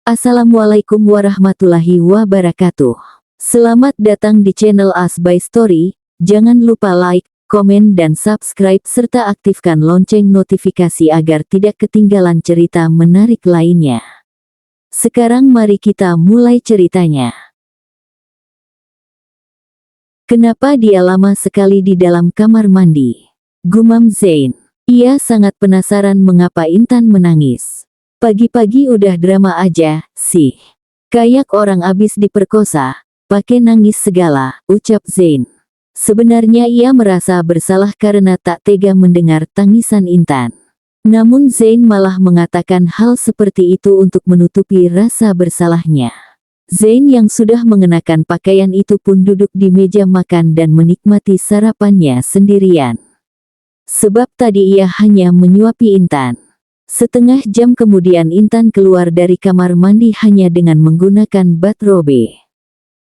Assalamualaikum warahmatullahi wabarakatuh. Selamat datang di channel As by Story. Jangan lupa like, komen dan subscribe serta aktifkan lonceng notifikasi agar tidak ketinggalan cerita menarik lainnya. Sekarang mari kita mulai ceritanya. Kenapa dia lama sekali di dalam kamar mandi? Gumam Zain. Ia sangat penasaran mengapa Intan menangis. Pagi-pagi udah drama aja, sih. Kayak orang abis diperkosa, pakai nangis segala, ucap Zain. Sebenarnya ia merasa bersalah karena tak tega mendengar tangisan Intan. Namun Zain malah mengatakan hal seperti itu untuk menutupi rasa bersalahnya. Zain yang sudah mengenakan pakaian itu pun duduk di meja makan dan menikmati sarapannya sendirian. Sebab tadi ia hanya menyuapi Intan. Setengah jam kemudian Intan keluar dari kamar mandi hanya dengan menggunakan bathrobe.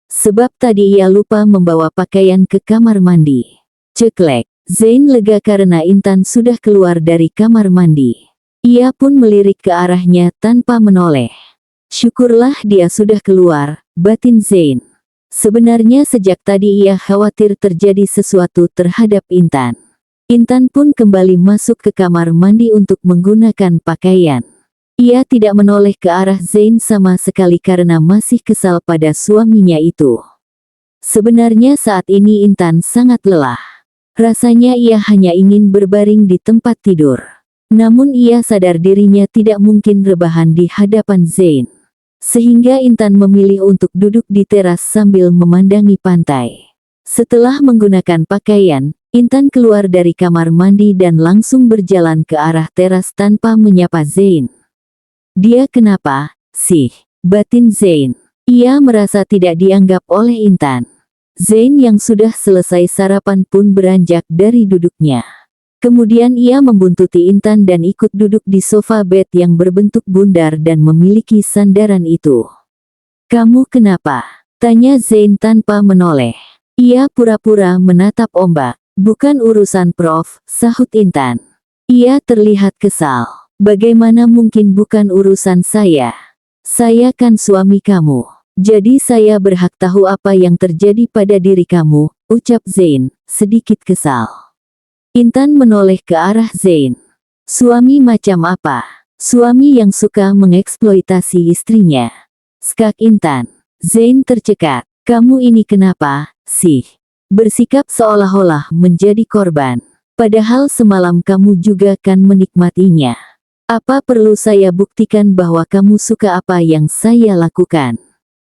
Sebab tadi ia lupa membawa pakaian ke kamar mandi. Ceklek. Zain lega karena Intan sudah keluar dari kamar mandi. Ia pun melirik ke arahnya tanpa menoleh. Syukurlah dia sudah keluar, batin Zain. Sebenarnya sejak tadi ia khawatir terjadi sesuatu terhadap Intan. Intan pun kembali masuk ke kamar mandi untuk menggunakan pakaian. Ia tidak menoleh ke arah Zain sama sekali karena masih kesal pada suaminya itu. Sebenarnya saat ini Intan sangat lelah. Rasanya ia hanya ingin berbaring di tempat tidur. Namun ia sadar dirinya tidak mungkin rebahan di hadapan Zain. Sehingga Intan memilih untuk duduk di teras sambil memandangi pantai. Setelah menggunakan pakaian, Intan keluar dari kamar mandi dan langsung berjalan ke arah teras tanpa menyapa Zain. Dia kenapa, sih? Batin Zain. Ia merasa tidak dianggap oleh Intan. Zain yang sudah selesai sarapan pun beranjak dari duduknya. Kemudian ia membuntuti Intan dan ikut duduk di sofa bed yang berbentuk bundar dan memiliki sandaran itu. Kamu kenapa? Tanya Zain tanpa menoleh. Ia pura-pura menatap ombak. Bukan urusan Prof, sahut Intan. Ia terlihat kesal. Bagaimana mungkin bukan urusan saya? Saya kan suami kamu. Jadi saya berhak tahu apa yang terjadi pada diri kamu, ucap Zain, sedikit kesal. Intan menoleh ke arah Zain. Suami macam apa? Suami yang suka mengeksploitasi istrinya. Skak Intan. Zain tercekat. Kamu ini kenapa, sih? Bersikap seolah-olah menjadi korban. Padahal semalam kamu juga kan menikmatinya. Apa perlu saya buktikan bahwa kamu suka apa yang saya lakukan?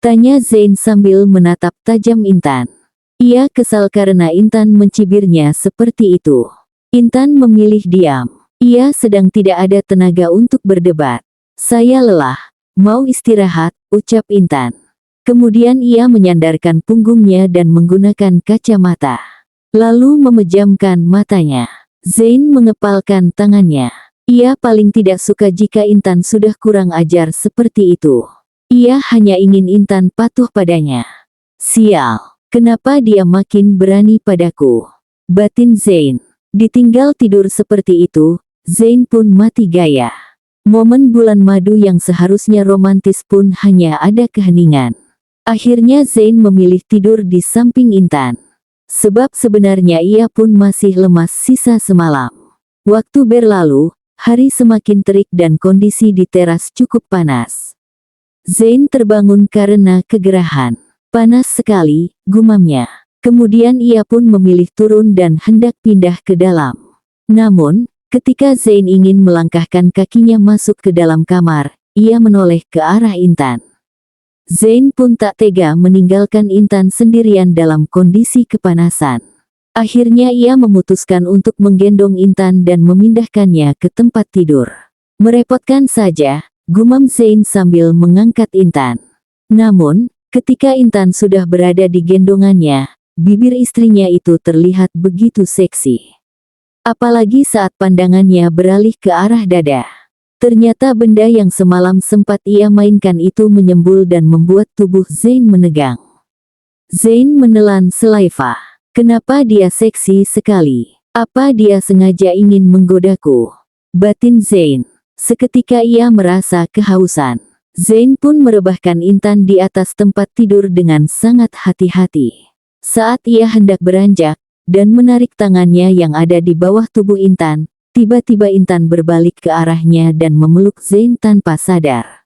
Tanya Zain sambil menatap tajam Intan. Ia kesal karena Intan mencibirnya seperti itu. Intan memilih diam. Ia sedang tidak ada tenaga untuk berdebat. Saya lelah, mau istirahat, ucap Intan. Kemudian ia menyandarkan punggungnya dan menggunakan kacamata. Lalu memejamkan matanya. Zain mengepalkan tangannya. Ia paling tidak suka jika Intan sudah kurang ajar seperti itu. Ia hanya ingin Intan patuh padanya. Sial, kenapa dia makin berani padaku? Batin Zain. Ditinggal tidur seperti itu, Zain pun mati gaya. Momen bulan madu yang seharusnya romantis pun hanya ada keheningan. Akhirnya Zain memilih tidur di samping Intan. Sebab sebenarnya ia pun masih lemas sisa semalam. Waktu berlalu, hari semakin terik dan kondisi di teras cukup panas. Zain terbangun karena kegerahan. Panas sekali, gumamnya. Kemudian ia pun memilih turun dan hendak pindah ke dalam. Namun, ketika Zain ingin melangkahkan kakinya masuk ke dalam kamar, ia menoleh ke arah Intan. Zain pun tak tega meninggalkan Intan sendirian dalam kondisi kepanasan. Akhirnya ia memutuskan untuk menggendong Intan dan memindahkannya ke tempat tidur. Merepotkan saja, gumam Zain sambil mengangkat Intan. Namun, ketika Intan sudah berada di gendongannya, bibir istrinya itu terlihat begitu seksi. Apalagi saat pandangannya beralih ke arah dada. Ternyata benda yang semalam sempat ia mainkan itu menyembul dan membuat tubuh Zain menegang. Zain menelan selaiva. Kenapa dia seksi sekali? Apa dia sengaja ingin menggodaku? Batin Zain. Seketika ia merasa kehausan. Zain pun merebahkan Intan di atas tempat tidur dengan sangat hati-hati. Saat ia hendak beranjak dan menarik tangannya yang ada di bawah tubuh Intan, tiba-tiba Intan berbalik ke arahnya dan memeluk Zain tanpa sadar.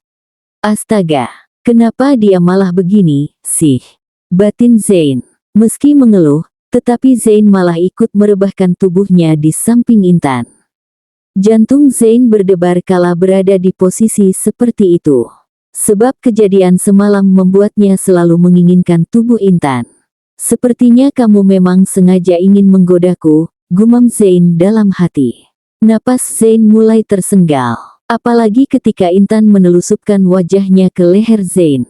Astaga, kenapa dia malah begini, sih? Batin Zain. Meski mengeluh, tetapi Zain malah ikut merebahkan tubuhnya di samping Intan. Jantung Zain berdebar kala berada di posisi seperti itu. Sebab kejadian semalam membuatnya selalu menginginkan tubuh Intan. Sepertinya kamu memang sengaja ingin menggodaku, gumam Zain dalam hati. Napas Zain mulai tersenggal. Apalagi ketika Intan menelusupkan wajahnya ke leher Zain.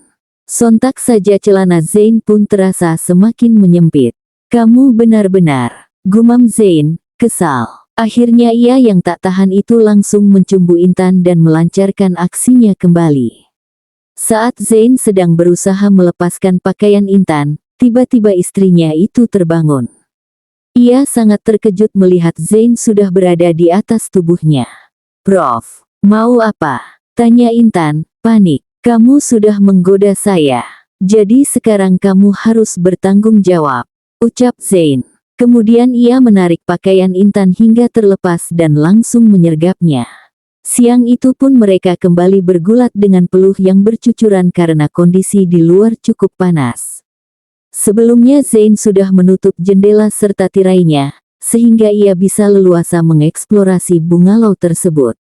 Sontak saja celana Zain pun terasa semakin menyempit. Kamu benar-benar, gumam Zain, kesal. Akhirnya ia yang tak tahan itu langsung mencumbu Intan dan melancarkan aksinya kembali. Saat Zain sedang berusaha melepaskan pakaian Intan, tiba-tiba istrinya itu terbangun. Ia sangat terkejut melihat Zain sudah berada di atas tubuhnya. Prof, mau apa? Tanya Intan, panik. Kamu sudah menggoda saya. Jadi sekarang kamu harus bertanggung jawab, ucap Zain. Kemudian ia menarik pakaian Intan hingga terlepas dan langsung menyergapnya. Siang itu pun mereka kembali bergulat dengan peluh yang bercucuran karena kondisi di luar cukup panas. Sebelumnya Zain sudah menutup jendela serta tirainya, sehingga ia bisa leluasa mengeksplorasi bungalau tersebut.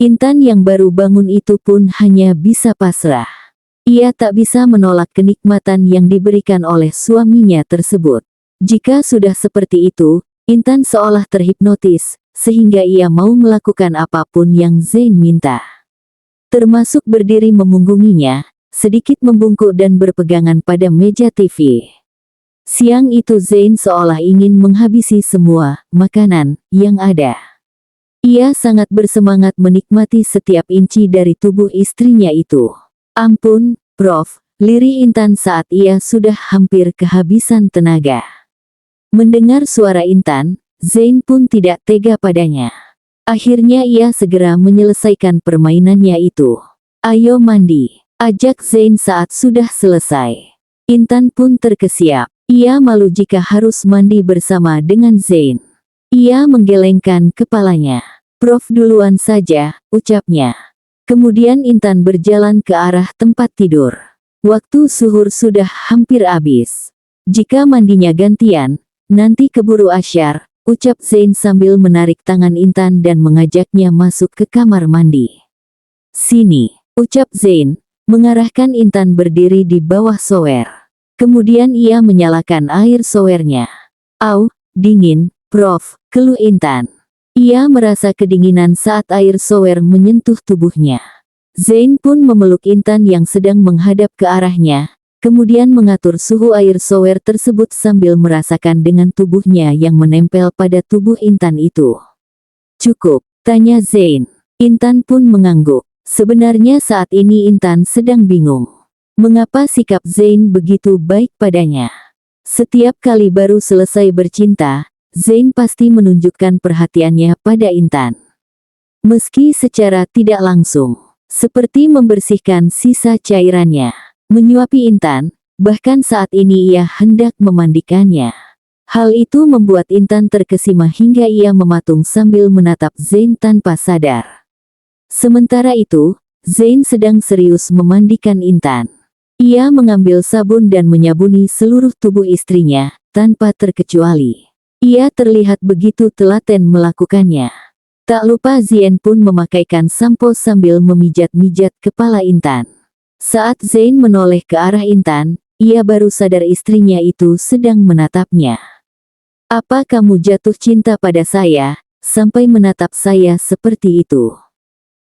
Intan yang baru bangun itu pun hanya bisa pasrah. Ia tak bisa menolak kenikmatan yang diberikan oleh suaminya tersebut. Jika sudah seperti itu, Intan seolah terhipnotis, sehingga ia mau melakukan apapun yang Zain minta. Termasuk berdiri memunggunginya, sedikit membungkuk dan berpegangan pada meja TV. Siang itu Zain seolah ingin menghabisi semua makanan yang ada. Ia sangat bersemangat menikmati setiap inci dari tubuh istrinya itu. Ampun, Prof, lirih Intan saat ia sudah hampir kehabisan tenaga. Mendengar suara Intan, Zain pun tidak tega padanya. Akhirnya ia segera menyelesaikan permainannya itu. Ayo mandi, ajak Zain saat sudah selesai. Intan pun terkesiap. Ia malu jika harus mandi bersama dengan Zain. Ia menggelengkan kepalanya. Prof duluan saja, ucapnya. Kemudian Intan berjalan ke arah tempat tidur. Waktu suhur sudah hampir habis. Jika mandinya gantian, nanti keburu asyar, ucap Zain sambil menarik tangan Intan dan mengajaknya masuk ke kamar mandi. Sini, ucap Zain, mengarahkan Intan berdiri di bawah shower. Kemudian ia menyalakan air showernya. Au, dingin, Prof, keluh Intan. Ia merasa kedinginan saat air shower menyentuh tubuhnya. Zain pun memeluk Intan yang sedang menghadap ke arahnya, kemudian mengatur suhu air shower tersebut sambil merasakan dengan tubuhnya yang menempel pada tubuh Intan itu. Cukup, tanya Zain. Intan pun mengangguk. Sebenarnya saat ini Intan sedang bingung. Mengapa sikap Zain begitu baik padanya? Setiap kali baru selesai bercinta, Zain pasti menunjukkan perhatiannya pada Intan. Meski secara tidak langsung, seperti membersihkan sisa cairannya, menyuapi Intan, bahkan saat ini ia hendak memandikannya. Hal itu membuat Intan terkesima hingga ia mematung sambil menatap Zain tanpa sadar. Sementara itu, Zain sedang serius memandikan Intan. Ia mengambil sabun dan menyabuni seluruh tubuh istrinya, tanpa terkecuali. Ia terlihat begitu telaten melakukannya. Tak lupa Zain pun memakaikan sampo sambil memijat-mijat kepala Intan. Saat Zain menoleh ke arah Intan, ia baru sadar istrinya itu sedang menatapnya. Apa kamu jatuh cinta pada saya, sampai menatap saya seperti itu?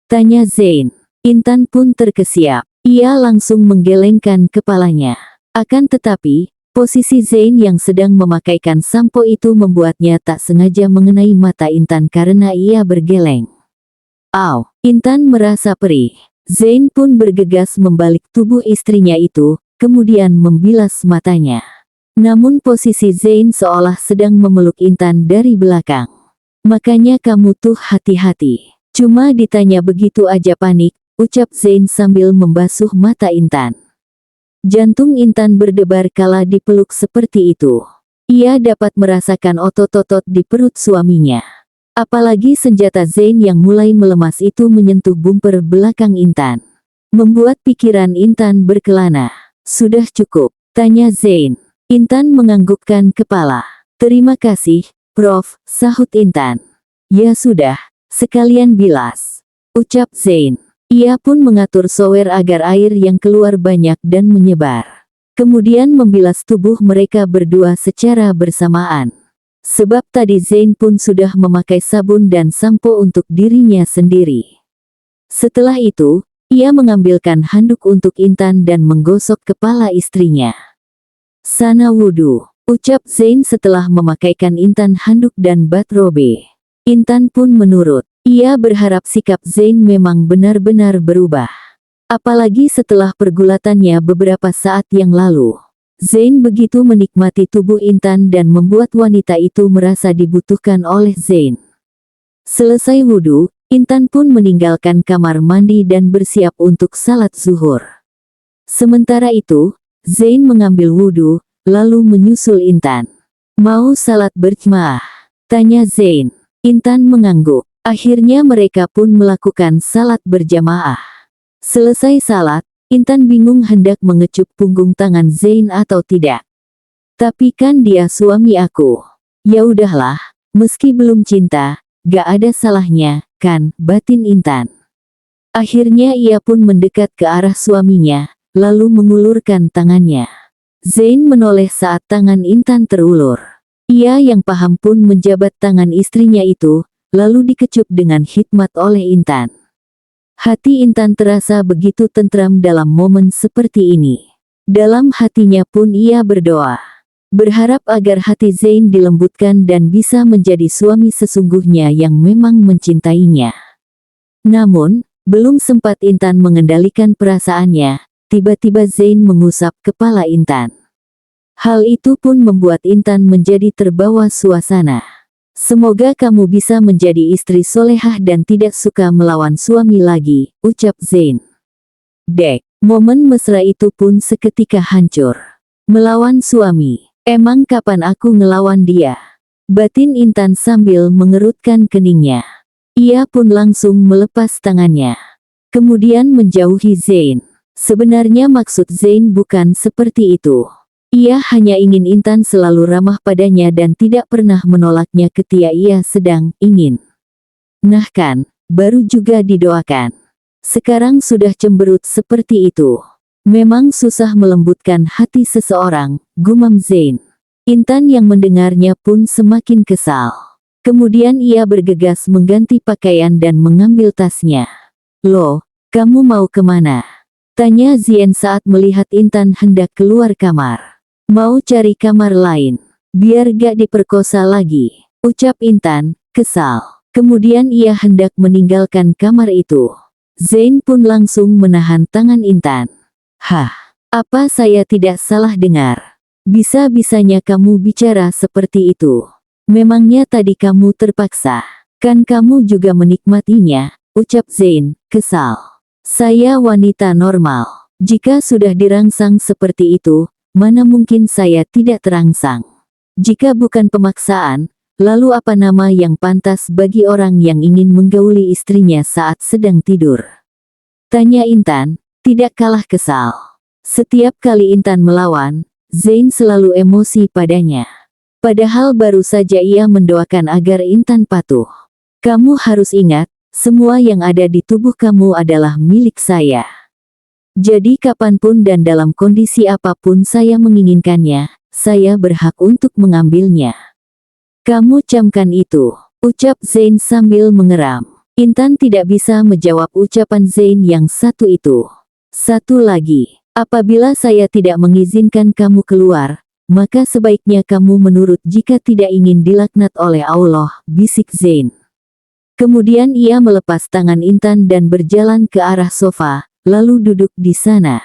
Tanya Zain. Intan pun terkesiap. Ia langsung menggelengkan kepalanya. Akan tetapi, posisi Zain yang sedang memakaikan sampo itu membuatnya tak sengaja mengenai mata Intan karena ia bergeleng. Au, Intan merasa perih. Zain pun bergegas membalik tubuh istrinya itu, kemudian membilas matanya. Namun posisi Zain seolah sedang memeluk Intan dari belakang. Makanya kamu tuh hati-hati. Cuma ditanya begitu aja panik, ucap Zain sambil membasuh mata Intan. Jantung Intan berdebar kala dipeluk seperti itu. Ia dapat merasakan otot-otot di perut suaminya. Apalagi senjata Zain yang mulai melemas itu menyentuh bumper belakang Intan. Membuat pikiran Intan berkelana. Sudah cukup, tanya Zain. Intan menganggukkan kepala. Terima kasih, Prof, sahut Intan. Ya sudah, sekalian bilas, ucap Zain. Ia pun mengatur shower agar air yang keluar banyak dan menyebar. Kemudian membilas tubuh mereka berdua secara bersamaan. Sebab tadi Zain pun sudah memakai sabun dan sampo untuk dirinya sendiri. Setelah itu, ia mengambilkan handuk untuk Intan dan menggosok kepala istrinya. Sana wudu, ucap Zain setelah memakaikan Intan handuk dan bathrobe. Intan pun menurut. Ia berharap sikap Zain memang benar-benar berubah. Apalagi setelah pergulatannya beberapa saat yang lalu. Zain begitu menikmati tubuh Intan dan membuat wanita itu merasa dibutuhkan oleh Zain. Selesai wudhu, Intan pun meninggalkan kamar mandi dan bersiap untuk salat zuhur. Sementara itu, Zain mengambil wudhu, lalu menyusul Intan. Mau salat berjamaah? Tanya Zain. Intan mengangguk. Akhirnya mereka pun melakukan salat berjamaah. Selesai salat, Intan bingung hendak mengecup punggung tangan Zain atau tidak. Tapi kan dia suami aku. Ya udahlah, meski belum cinta, gak ada salahnya, kan, batin Intan. Akhirnya ia pun mendekat ke arah suaminya, lalu mengulurkan tangannya. Zain menoleh saat tangan Intan terulur. Ia yang paham pun menjabat tangan istrinya itu, lalu dikecup dengan hikmat oleh Intan. Hati Intan terasa begitu tentram dalam momen seperti ini. Dalam hatinya pun ia berdoa. Berharap agar hati Zain dilembutkan dan bisa menjadi suami sesungguhnya yang memang mencintainya. Namun, belum sempat Intan mengendalikan perasaannya, tiba-tiba Zain mengusap kepala Intan. Hal itu pun membuat Intan menjadi terbawa suasana. Semoga kamu bisa menjadi istri solehah dan tidak suka melawan suami lagi, ucap Zain. Dek, momen mesra itu pun seketika hancur. Melawan suami, emang kapan aku ngelawan dia? Batin Intan sambil mengerutkan keningnya. Ia pun langsung melepas tangannya. Kemudian menjauhi Zain. Sebenarnya maksud Zain bukan seperti itu. Ia hanya ingin Intan selalu ramah padanya dan tidak pernah menolaknya ketika ia sedang ingin. Nah kan, baru juga didoakan. Sekarang sudah cemberut seperti itu. Memang susah melembutkan hati seseorang, gumam Zain. Intan yang mendengarnya pun semakin kesal. Kemudian ia bergegas mengganti pakaian dan mengambil tasnya. Loh, kamu mau kemana? Tanya Zain saat melihat Intan hendak keluar kamar. Mau cari kamar lain, biar gak diperkosa lagi, ucap Intan, kesal. Kemudian ia hendak meninggalkan kamar itu. Zain pun langsung menahan tangan Intan. Hah, apa saya tidak salah dengar? Bisa-bisanya kamu bicara seperti itu. Memangnya tadi kamu terpaksa? Kan kamu juga menikmatinya, ucap Zain, kesal. Saya wanita normal. Jika sudah dirangsang seperti itu, mana mungkin saya tidak terangsang? Jika bukan pemaksaan, lalu apa nama yang pantas bagi orang yang ingin menggauli istrinya saat sedang tidur? Tanya Intan, tidak kalah kesal. Setiap kali Intan melawan, Zain selalu emosi padanya. Padahal baru saja ia mendoakan agar Intan patuh. Kamu harus ingat, semua yang ada di tubuh kamu adalah milik saya. Jadi kapanpun dan dalam kondisi apapun saya menginginkannya, saya berhak untuk mengambilnya. Kamu camkan itu, ucap Zain sambil mengeram. Intan tidak bisa menjawab ucapan Zain yang satu itu. Satu lagi, apabila saya tidak mengizinkan kamu keluar, maka sebaiknya kamu menurut jika tidak ingin dilaknat oleh Allah, bisik Zain. Kemudian ia melepas tangan Intan dan berjalan ke arah sofa, lalu duduk di sana.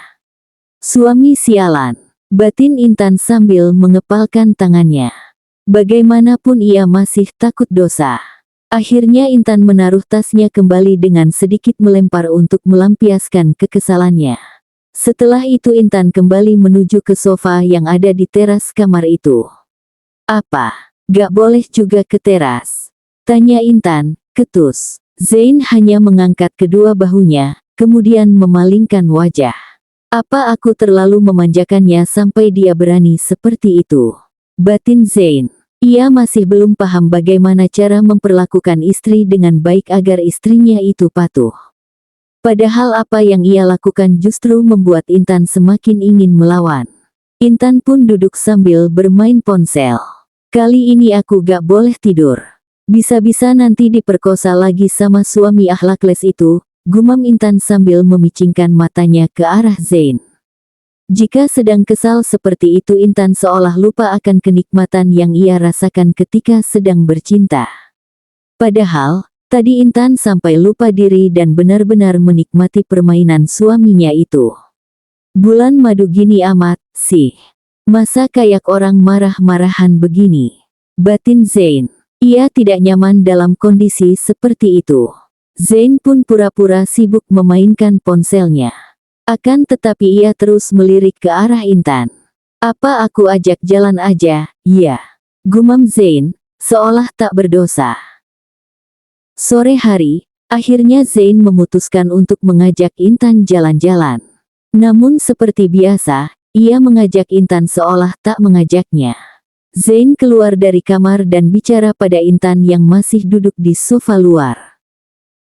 Suami sialan, batin Intan sambil mengepalkan tangannya. Bagaimanapun ia masih takut dosa. Akhirnya Intan menaruh tasnya kembali dengan sedikit melempar untuk melampiaskan kekesalannya. Setelah itu Intan kembali menuju ke sofa yang ada di teras kamar itu. Apa? Gak boleh juga ke teras? Tanya Intan, ketus. Zain hanya mengangkat kedua bahunya, kemudian memalingkan wajah. Apa aku terlalu memanjakannya sampai dia berani seperti itu? Batin Zain. Ia masih belum paham bagaimana cara memperlakukan istri dengan baik agar istrinya itu patuh. Padahal apa yang ia lakukan justru membuat Intan semakin ingin melawan. Intan pun duduk sambil bermain ponsel. Kali ini aku gak boleh tidur. Bisa-bisa nanti diperkosa lagi sama suami akhlakles itu, gumam Intan sambil memicingkan matanya ke arah Zain. Jika sedang kesal seperti itu Intan seolah lupa akan kenikmatan yang ia rasakan ketika sedang bercinta. Padahal, tadi Intan sampai lupa diri dan benar-benar menikmati permainan suaminya itu. Bulan madu gini amat, sih. Masa kayak orang marah-marahan begini? Batin Zain. Ia tidak nyaman dalam kondisi seperti itu. Zain pun pura-pura sibuk memainkan ponselnya. Akan tetapi ia terus melirik ke arah Intan. Apa aku ajak jalan aja, ya? Gumam Zain, seolah tak berdosa. Sore hari, akhirnya Zain memutuskan untuk mengajak Intan jalan-jalan. Namun seperti biasa, ia mengajak Intan seolah tak mengajaknya. Zain keluar dari kamar dan bicara pada Intan yang masih duduk di sofa luar.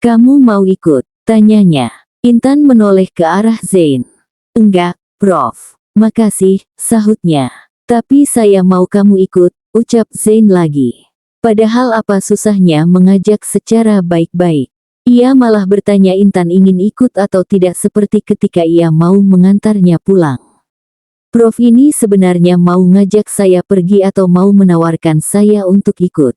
Kamu mau ikut? Tanyanya. Intan menoleh ke arah Zain. Enggak, Prof. Makasih, sahutnya. Tapi saya mau kamu ikut, ucap Zain lagi. Padahal apa susahnya mengajak secara baik-baik. Ia malah bertanya Intan ingin ikut atau tidak seperti ketika ia mau mengantarnya pulang. Prof ini sebenarnya mau ngajak saya pergi atau mau menawarkan saya untuk ikut?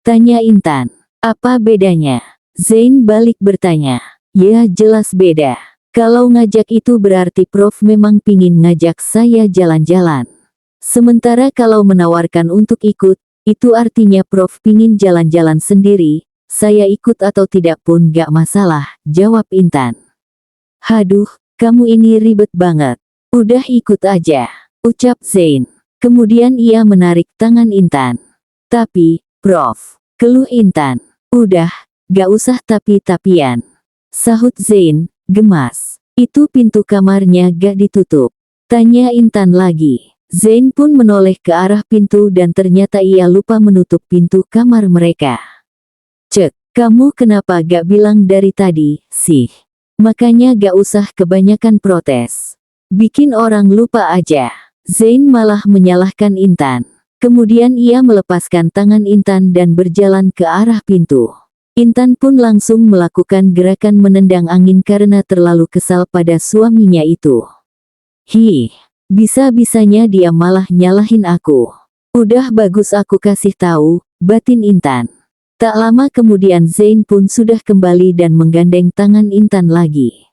Tanya Intan. Apa bedanya? Zain balik bertanya. Ya jelas beda. Kalau ngajak itu berarti Prof memang pingin ngajak saya jalan-jalan. Sementara kalau menawarkan untuk ikut, itu artinya Prof pingin jalan-jalan sendiri, saya ikut atau tidak pun gak masalah, jawab Intan. Haduh, kamu ini ribet banget. Udah ikut aja, ucap Zain. Kemudian ia menarik tangan Intan. Tapi, Prof, keluh Intan. Udah, gak usah tapi-tapian. Sahut Zain, gemas. Itu pintu kamarnya gak ditutup. Tanya Intan lagi. Zain pun menoleh ke arah pintu dan ternyata ia lupa menutup pintu kamar mereka. Cek, kamu kenapa gak bilang dari tadi, sih? Makanya gak usah kebanyakan protes. Bikin orang lupa aja. Zain malah menyalahkan Intan. Kemudian ia melepaskan tangan Intan dan berjalan ke arah pintu. Intan pun langsung melakukan gerakan menendang angin karena terlalu kesal pada suaminya itu. Bisa-bisanya dia malah nyalahin aku. Udah bagus aku kasih tahu, batin Intan. Tak lama kemudian Zain pun sudah kembali dan menggandeng tangan Intan lagi.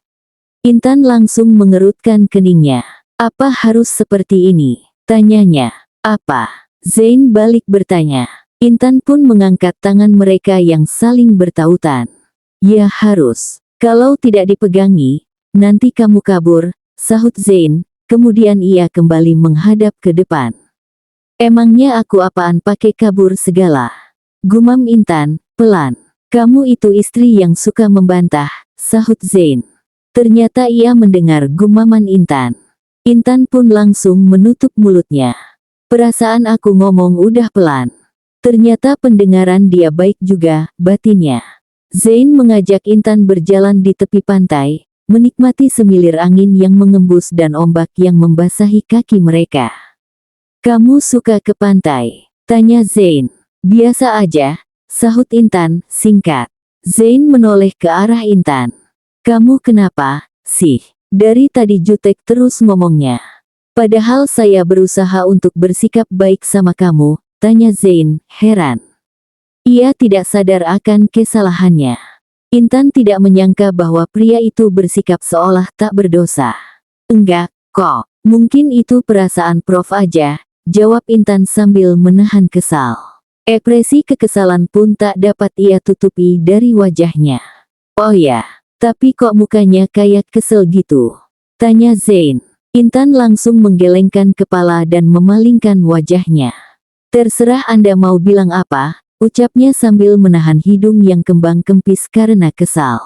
Intan langsung mengerutkan keningnya. Apa harus seperti ini? Tanyanya. Apa? Zain balik bertanya. Intan pun mengangkat tangan mereka yang saling bertautan. Ya harus. Kalau tidak dipegangi, nanti kamu kabur, sahut Zain, kemudian ia kembali menghadap ke depan. Emangnya aku apaan pakai kabur segala? Gumam Intan, pelan. Kamu itu istri yang suka membantah, sahut Zain. Ternyata ia mendengar gumaman Intan. Intan pun langsung menutup mulutnya. Perasaan aku ngomong udah pelan. Ternyata pendengaran dia baik juga, batinnya. Zain mengajak Intan berjalan di tepi pantai, menikmati semilir angin yang mengembus dan ombak yang membasahi kaki mereka. Kamu suka ke pantai? Tanya Zain. Biasa aja, sahut Intan, singkat. Zain menoleh ke arah Intan. Kamu kenapa, sih? Dari tadi jutek terus ngomongnya. Padahal saya berusaha untuk bersikap baik sama kamu, tanya Zain, heran. Ia tidak sadar akan kesalahannya. Intan tidak menyangka bahwa pria itu bersikap seolah tak berdosa. Enggak, kok. Mungkin itu perasaan Prof aja, jawab Intan sambil menahan kesal. Ekspresi kekesalan pun tak dapat ia tutupi dari wajahnya. "Oh ya, tapi kok mukanya kayak kesel gitu?" tanya Zain. Intan langsung menggelengkan kepala dan memalingkan wajahnya. "Terserah Anda mau bilang apa," ucapnya sambil menahan hidung yang kembang kempis karena kesal.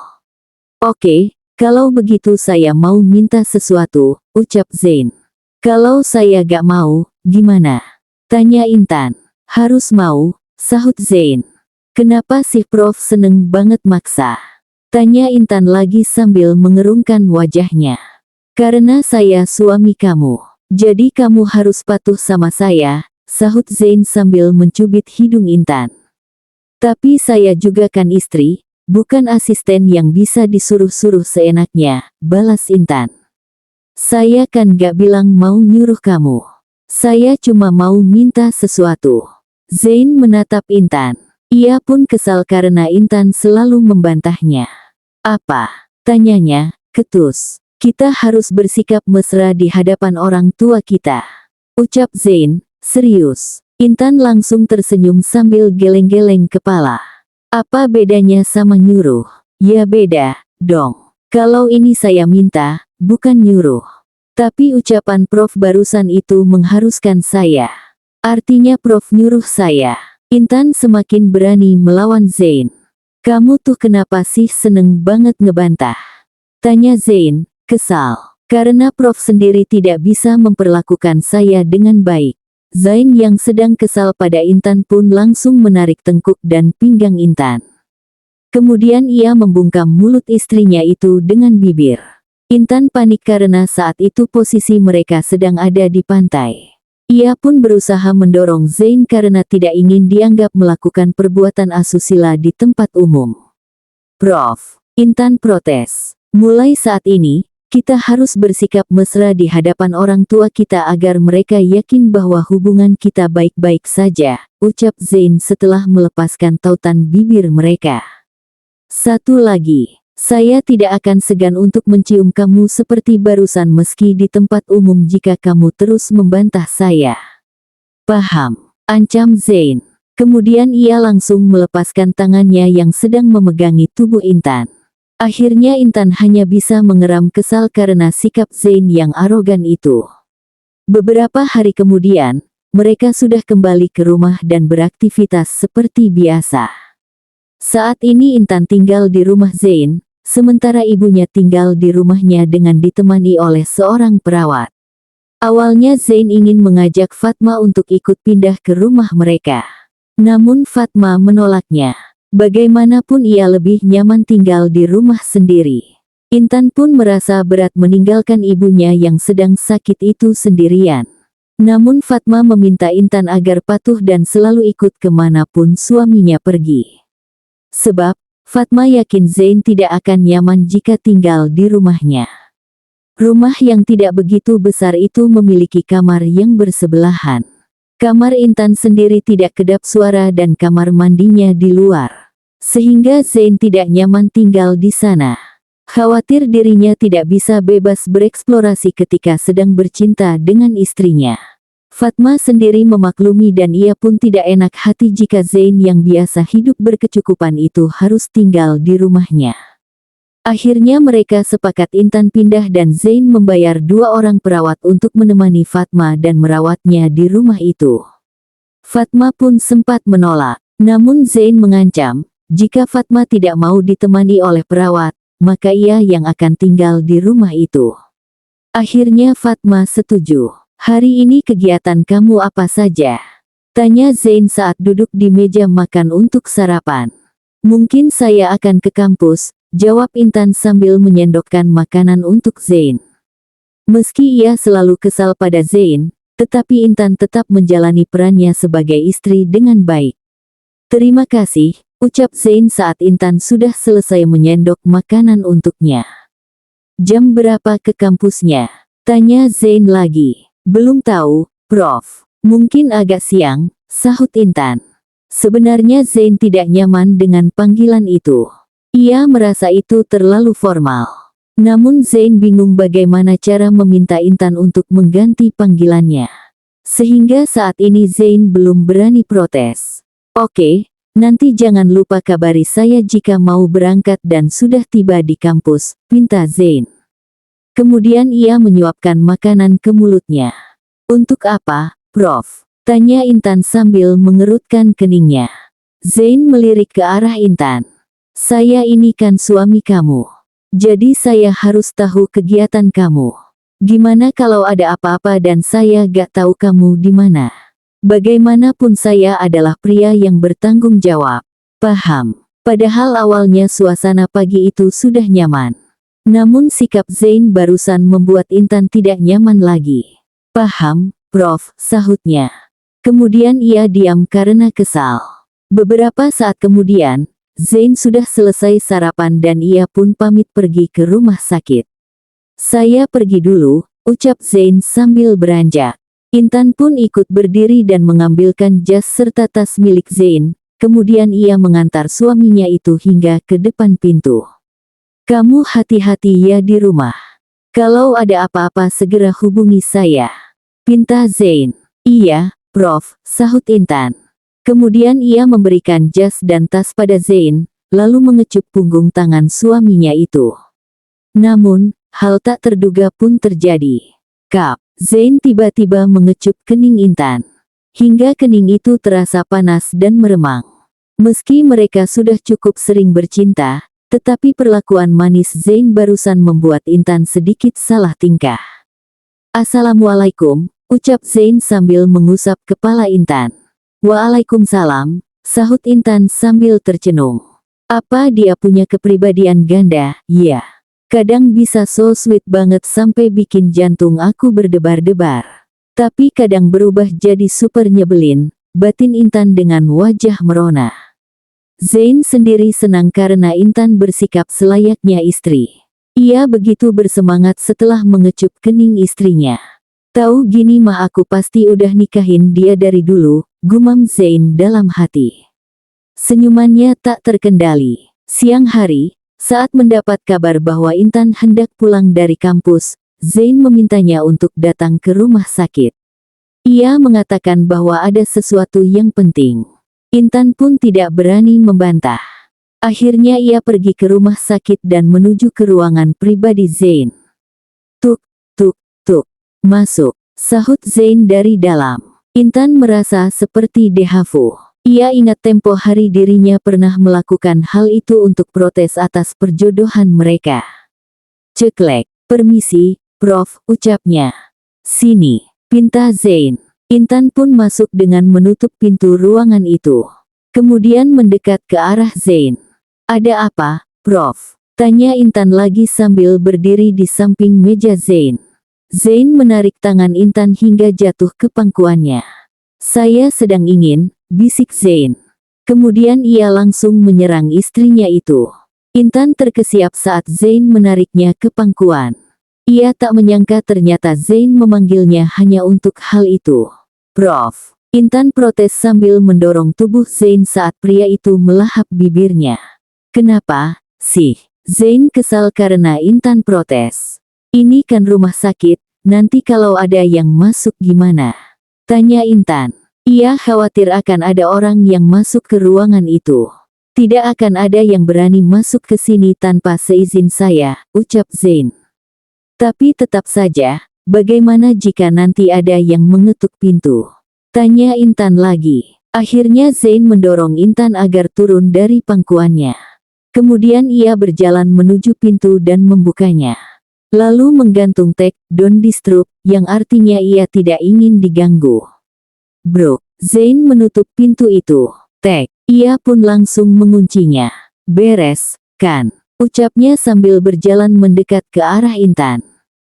"Oke, kalau begitu saya mau minta sesuatu," ucap Zain. "Kalau saya gak mau, gimana?" tanya Intan. "Harus mau," sahut Zain. "Kenapa sih Prof seneng banget maksa?" tanya Intan lagi sambil mengerungkan wajahnya. "Karena saya suami kamu, jadi kamu harus patuh sama saya," sahut Zain sambil mencubit hidung Intan. "Tapi saya juga kan istri, bukan asisten yang bisa disuruh-suruh seenaknya," balas Intan. "Saya kan gak bilang mau nyuruh kamu. Saya cuma mau minta sesuatu." Zain menatap Intan. Ia pun kesal karena Intan selalu membantahnya. "Apa?" tanyanya, ketus. "Kita harus bersikap mesra di hadapan orang tua kita," ucap Zain, serius. Intan langsung tersenyum sambil geleng-geleng kepala. "Apa bedanya sama nyuruh?" "Ya beda, dong. Kalau ini saya minta, bukan nyuruh. Tapi ucapan Prof barusan itu mengharuskan saya. Artinya Prof nyuruh saya." Intan semakin berani melawan Zain. "Kamu tuh kenapa sih seneng banget ngebantah?" tanya Zain, kesal. "Karena Prof sendiri tidak bisa memperlakukan saya dengan baik." Zain yang sedang kesal pada Intan pun langsung menarik tengkuk dan pinggang Intan. Kemudian ia membungkam mulut istrinya itu dengan bibir. Intan panik karena saat itu posisi mereka sedang ada di pantai. Ia pun berusaha mendorong Zain karena tidak ingin dianggap melakukan perbuatan asusila di tempat umum. "Prof," Intan protes. "Mulai saat ini, kita harus bersikap mesra di hadapan orang tua kita agar mereka yakin bahwa hubungan kita baik-baik saja," ucap Zain setelah melepaskan tautan bibir mereka. "Satu lagi, saya tidak akan segan untuk mencium kamu seperti barusan meski di tempat umum jika kamu terus membantah saya." "Paham," ancam Zain. Kemudian ia langsung melepaskan tangannya yang sedang memegangi tubuh Intan. Akhirnya Intan hanya bisa mengeram kesal karena sikap Zain yang arogan itu. Beberapa hari kemudian, mereka sudah kembali ke rumah dan beraktivitas seperti biasa. Saat ini Intan tinggal di rumah Zain, sementara ibunya tinggal di rumahnya dengan ditemani oleh seorang perawat. Awalnya Zain ingin mengajak Fatma untuk ikut pindah ke rumah mereka. Namun Fatma menolaknya. Bagaimanapun ia lebih nyaman tinggal di rumah sendiri. Intan pun merasa berat meninggalkan ibunya yang sedang sakit itu sendirian. Namun Fatma meminta Intan agar patuh dan selalu ikut kemanapun suaminya pergi. Sebab, Fatma yakin Zain tidak akan nyaman jika tinggal di rumahnya. Rumah yang tidak begitu besar itu memiliki kamar yang bersebelahan. Kamar Intan sendiri tidak kedap suara dan kamar mandinya di luar. Sehingga Zain tidak nyaman tinggal di sana. Khawatir dirinya tidak bisa bebas bereksplorasi ketika sedang bercinta dengan istrinya. Fatma sendiri memaklumi dan ia pun tidak enak hati jika Zain yang biasa hidup berkecukupan itu harus tinggal di rumahnya. Akhirnya mereka sepakat Intan pindah dan Zain membayar 2 orang perawat untuk menemani Fatma dan merawatnya di rumah itu. Fatma pun sempat menolak, namun Zain mengancam, jika Fatma tidak mau ditemani oleh perawat, maka ia yang akan tinggal di rumah itu. Akhirnya Fatma setuju. "Hari ini kegiatan kamu apa saja?" tanya Zain saat duduk di meja makan untuk sarapan. "Mungkin saya akan ke kampus," jawab Intan sambil menyendokkan makanan untuk Zain. Meski ia selalu kesal pada Zain, tetapi Intan tetap menjalani perannya sebagai istri dengan baik. "Terima kasih," ucap Zain saat Intan sudah selesai menyendok makanan untuknya. "Jam berapa ke kampusnya?" tanya Zain lagi. "Belum tahu, Prof. Mungkin agak siang," sahut Intan. Sebenarnya Zain tidak nyaman dengan panggilan itu. Ia merasa itu terlalu formal. Namun Zain bingung bagaimana cara meminta Intan untuk mengganti panggilannya. Sehingga saat ini Zain belum berani protes. Oke, nanti jangan lupa kabari saya jika mau berangkat dan sudah tiba di kampus, pinta Zain. Kemudian ia menyuapkan makanan ke mulutnya. Untuk apa, Prof? Tanya Intan sambil mengerutkan keningnya. Zain melirik ke arah Intan. Saya ini kan suami kamu. Jadi saya harus tahu kegiatan kamu. Gimana kalau ada apa-apa dan saya gak tahu kamu di mana? Bagaimanapun saya adalah pria yang bertanggung jawab. Paham. Padahal awalnya suasana pagi itu sudah nyaman. Namun sikap Zain barusan membuat Intan tidak nyaman lagi. Paham, Prof, sahutnya. Kemudian ia diam karena kesal. Beberapa saat kemudian, Zain sudah selesai sarapan dan ia pun pamit pergi ke rumah sakit. Saya pergi dulu, ucap Zain sambil beranjak. Intan pun ikut berdiri dan mengambilkan jas serta tas milik Zain, kemudian ia mengantar suaminya itu hingga ke depan pintu. Kamu hati-hati ya di rumah. Kalau ada apa-apa segera hubungi saya. Pinta Zain. Iya, Prof, sahut Intan. Kemudian ia memberikan jas dan tas pada Zain, lalu mengecup punggung tangan suaminya itu. Namun, hal tak terduga pun terjadi. Kap, Zain tiba-tiba mengecup kening Intan. Hingga kening itu terasa panas dan meremang. Meski mereka sudah cukup sering bercinta, tetapi perlakuan manis Zain barusan membuat Intan sedikit salah tingkah. Assalamualaikum, ucap Zain sambil mengusap kepala Intan. Waalaikumsalam, sahut Intan sambil tercenung. Apa dia punya kepribadian ganda? Ya. Kadang bisa so sweet banget sampai bikin jantung aku berdebar-debar. Tapi kadang berubah jadi super nyebelin, batin Intan dengan wajah merona. Zain sendiri senang karena Intan bersikap selayaknya istri. Ia begitu bersemangat setelah mengecup kening istrinya. Tahu gini mah aku pasti udah nikahin dia dari dulu, gumam Zain dalam hati. Senyumannya tak terkendali. Siang hari, saat mendapat kabar bahwa Intan hendak pulang dari kampus, Zain memintanya untuk datang ke rumah sakit. Ia mengatakan bahwa ada sesuatu yang penting. Intan pun tidak berani membantah. Akhirnya ia pergi ke rumah sakit dan menuju ke ruangan pribadi Zain. Tuk, tuk, tuk. Masuk, sahut Zain dari dalam. Intan merasa seperti dejavu. Ia ingat tempo hari dirinya pernah melakukan hal itu untuk protes atas perjodohan mereka. Ceklek, permisi, Prof, ucapnya. Sini, pinta Zain. Intan pun masuk dengan menutup pintu ruangan itu. Kemudian mendekat ke arah Zain. Ada apa, Prof? Tanya Intan lagi sambil berdiri di samping meja Zain. Zain menarik tangan Intan hingga jatuh ke pangkuannya. Saya sedang ingin, bisik Zain. Kemudian ia langsung menyerang istrinya itu. Intan terkesiap saat Zain menariknya ke pangkuan. Ia tak menyangka ternyata Zain memanggilnya hanya untuk hal itu. Prof. Intan protes sambil mendorong tubuh Zain saat pria itu melahap bibirnya. Kenapa, sih? Zain kesal karena Intan protes. Ini kan rumah sakit, nanti kalau ada yang masuk gimana? Tanya Intan. Ia khawatir akan ada orang yang masuk ke ruangan itu. Tidak akan ada yang berani masuk ke sini tanpa seizin saya, ucap Zain. Tapi tetap saja, bagaimana jika nanti ada yang mengetuk pintu? Tanya Intan lagi. Akhirnya Zain mendorong Intan agar turun dari pangkuannya. Kemudian ia berjalan menuju pintu dan membukanya. Lalu menggantung tag, "Don't disturb," yang artinya ia tidak ingin diganggu. Bro, Zain menutup pintu itu. Tag, ia pun langsung menguncinya. Beres, kan? Ucapnya sambil berjalan mendekat ke arah Intan.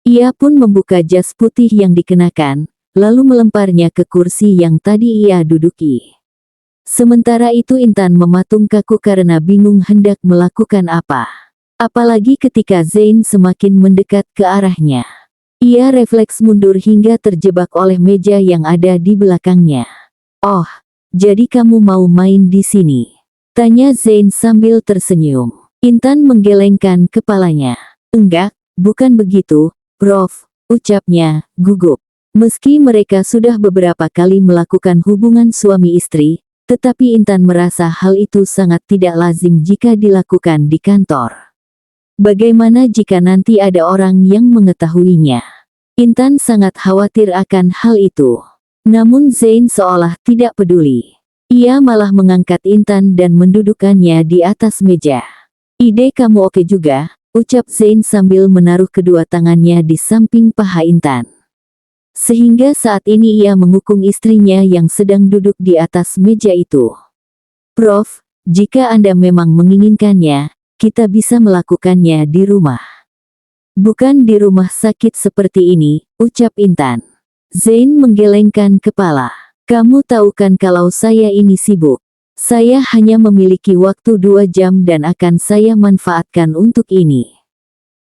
Ia pun membuka jas putih yang dikenakan, lalu melemparnya ke kursi yang tadi ia duduki. Sementara itu Intan mematung kaku karena bingung hendak melakukan apa. Apalagi ketika Zain semakin mendekat ke arahnya. Ia refleks mundur hingga terjebak oleh meja yang ada di belakangnya. Oh, jadi kamu mau main di sini? Tanya Zain sambil tersenyum. Intan menggelengkan kepalanya. Enggak, bukan begitu, Prof, ucapnya, gugup. Meski mereka sudah beberapa kali melakukan hubungan suami istri, Tetapi Intan merasa hal itu sangat tidak lazim jika dilakukan di kantor. Bagaimana jika nanti ada orang yang mengetahuinya? Intan sangat khawatir akan hal itu. Namun Zain seolah tidak peduli. Ia malah mengangkat Intan dan mendudukkannya di atas meja. "Ide kamu oke juga," ucap Zain sambil menaruh kedua tangannya di samping paha Intan. Sehingga saat ini ia mengukung istrinya yang sedang duduk di atas meja itu. "Prof, jika Anda memang menginginkannya, kita bisa melakukannya di rumah." "Bukan di rumah sakit seperti ini," ucap Intan. Zain menggelengkan kepala. "Kamu tahu kan kalau saya ini sibuk. Saya hanya memiliki waktu 2 jam dan akan saya manfaatkan untuk ini.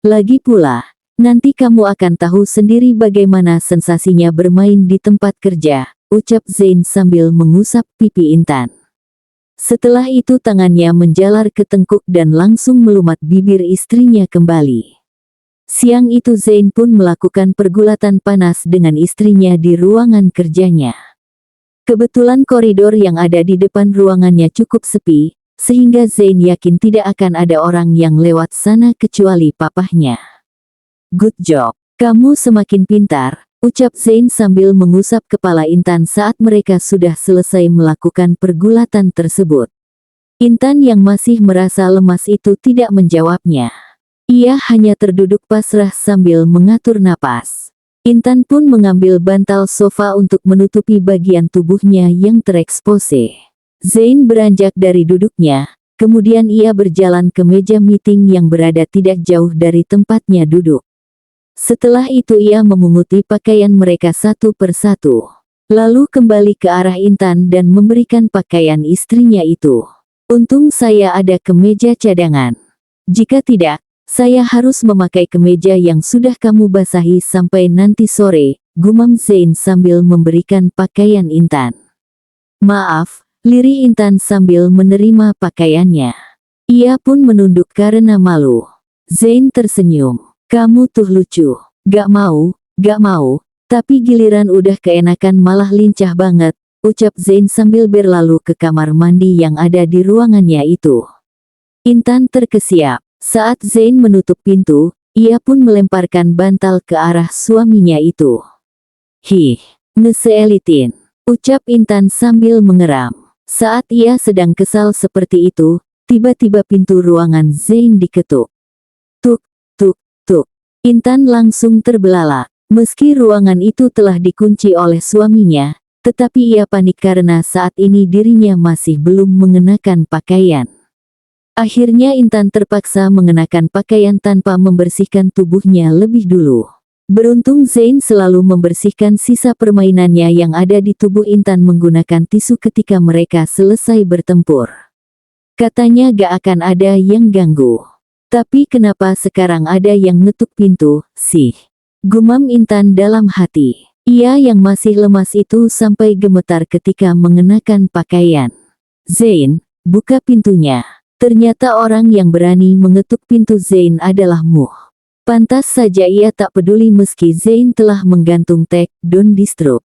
Lagi pula, nanti kamu akan tahu sendiri bagaimana sensasinya bermain di tempat kerja," ucap Zain sambil mengusap pipi Intan. Setelah itu tangannya menjalar ke tengkuk dan langsung melumat bibir istrinya kembali. Siang itu Zain pun melakukan pergulatan panas dengan istrinya di ruangan kerjanya. Kebetulan koridor yang ada di depan ruangannya cukup sepi, sehingga Zain yakin tidak akan ada orang yang lewat sana kecuali papahnya. "Good job. Kamu semakin pintar," ucap Zain sambil mengusap kepala Intan saat mereka sudah selesai melakukan pergulatan tersebut. Intan yang masih merasa lemas itu tidak menjawabnya. Ia hanya terduduk pasrah sambil mengatur napas. Intan pun mengambil bantal sofa untuk menutupi bagian tubuhnya yang terekspose. Zain beranjak dari duduknya, kemudian ia berjalan ke meja meeting yang berada tidak jauh dari tempatnya duduk. Setelah itu ia memunguti pakaian mereka satu persatu. Lalu kembali ke arah Intan dan memberikan pakaian istrinya itu. "Untung saya ada kemeja cadangan. Jika tidak, saya harus memakai kemeja yang sudah kamu basahi sampai nanti sore," gumam Zain sambil memberikan pakaian Intan. "Maaf," lirih Intan sambil menerima pakaiannya. Ia pun menunduk karena malu. Zain tersenyum. "Kamu tuh lucu. Gak mau, tapi giliran udah keenakan malah lincah banget," ucap Zain sambil berlalu ke kamar mandi yang ada di ruangannya itu. Intan terkesiap. Saat Zain menutup pintu, ia pun melemparkan bantal ke arah suaminya itu. "Hih, ngeseelitin," ucap Intan sambil mengeram. Saat ia sedang kesal seperti itu, tiba-tiba pintu ruangan Zain diketuk. Tuk, tuk, tuk. Intan langsung terbelalak. Meski ruangan itu telah dikunci oleh suaminya, tetapi ia panik karena saat ini dirinya masih belum mengenakan pakaian. Akhirnya Intan terpaksa mengenakan pakaian tanpa membersihkan tubuhnya lebih dulu. Beruntung Zain selalu membersihkan sisa permainannya yang ada di tubuh Intan menggunakan tisu ketika mereka selesai bertempur. Katanya gak akan ada yang ganggu. Tapi kenapa sekarang ada yang ngetuk pintu, sih? Gumam Intan dalam hati. Ia yang masih lemas itu sampai gemetar ketika mengenakan pakaian. "Zain, buka pintunya." Ternyata orang yang berani mengetuk pintu Zain adalah Muh. Pantas saja ia tak peduli meski Zain telah menggantung tag "Don't Disturb".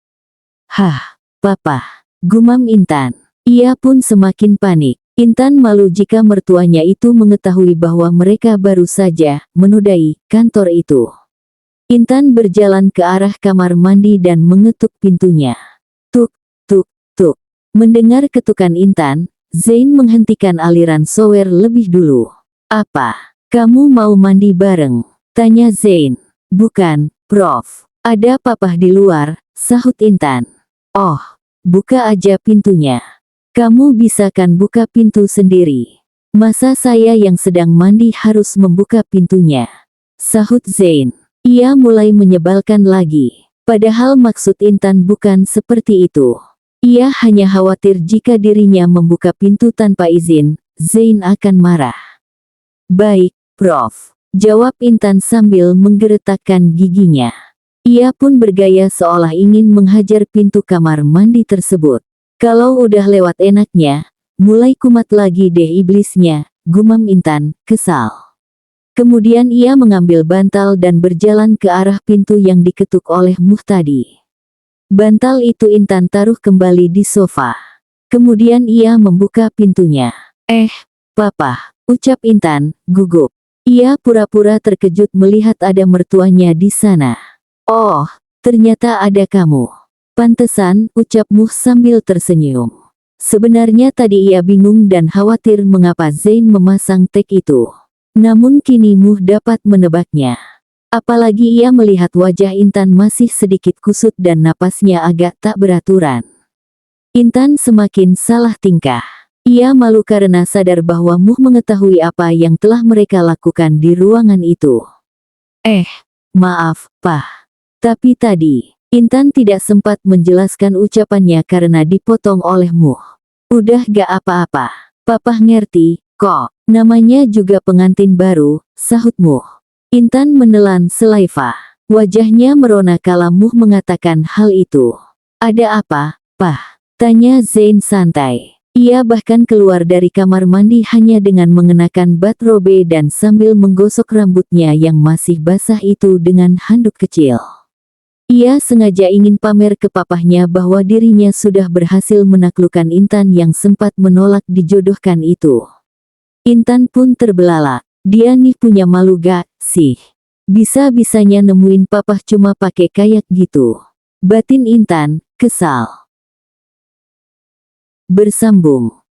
"Hah, papa," gumam Intan. Ia pun semakin panik. Intan malu jika mertuanya itu mengetahui bahwa mereka baru saja menodai kantor itu. Intan berjalan ke arah kamar mandi dan mengetuk pintunya. Tuk, tuk, tuk. Mendengar ketukan Intan, Zain menghentikan aliran shower lebih dulu. "Apa? Kamu mau mandi bareng?" tanya Zain. "Bukan, Prof. Ada papah di luar," sahut Intan. "Oh, buka aja pintunya. Kamu bisa kan buka pintu sendiri. Masa saya yang sedang mandi harus membuka pintunya?" sahut Zain. Ia mulai menyebalkan lagi. Padahal maksud Intan bukan seperti itu. Ia hanya khawatir jika dirinya membuka pintu tanpa izin, Zain akan marah. "Baik, Prof." jawab Intan sambil menggeretakkan giginya. Ia pun bergaya seolah ingin menghajar pintu kamar mandi tersebut. "Kalau udah lewat enaknya, mulai kumat lagi deh iblisnya," gumam Intan, kesal. Kemudian ia mengambil bantal dan berjalan ke arah pintu yang diketuk oleh Muh tadi. Bantal itu Intan taruh kembali di sofa. Kemudian ia membuka pintunya. Papa, ucap Intan, gugup. Ia pura-pura terkejut melihat ada mertuanya di sana. Oh, ternyata ada kamu. Pantesan, ucap Muh sambil tersenyum. Sebenarnya tadi ia bingung dan khawatir mengapa Zain memasang tag itu. Namun kini Muh dapat menebaknya. Apalagi ia melihat wajah Intan masih sedikit kusut dan napasnya agak tak beraturan. Intan semakin salah tingkah. Ia malu karena sadar bahwa Muh mengetahui apa yang telah mereka lakukan di ruangan itu. Maaf, Pak. Tapi tadi, Intan tidak sempat menjelaskan ucapannya karena dipotong oleh Muh. Udah gak apa-apa. Papa ngerti, kok. Namanya juga pengantin baru, sahut Muh. Intan menelan selaiva. Wajahnya merona kala Muh mengatakan hal itu. Ada apa, Pak? Tanya Zain santai. Ia bahkan keluar dari kamar mandi hanya dengan mengenakan bathrobe dan sambil menggosok rambutnya yang masih basah itu dengan handuk kecil. Ia sengaja ingin pamer ke papahnya bahwa dirinya sudah berhasil menaklukkan Intan yang sempat menolak dijodohkan itu. Intan pun terbelalak. Dia nih punya malu gak sih? Bisa-bisanya nemuin papah cuma pakai kayak gitu. Batin Intan kesal. Bersambung.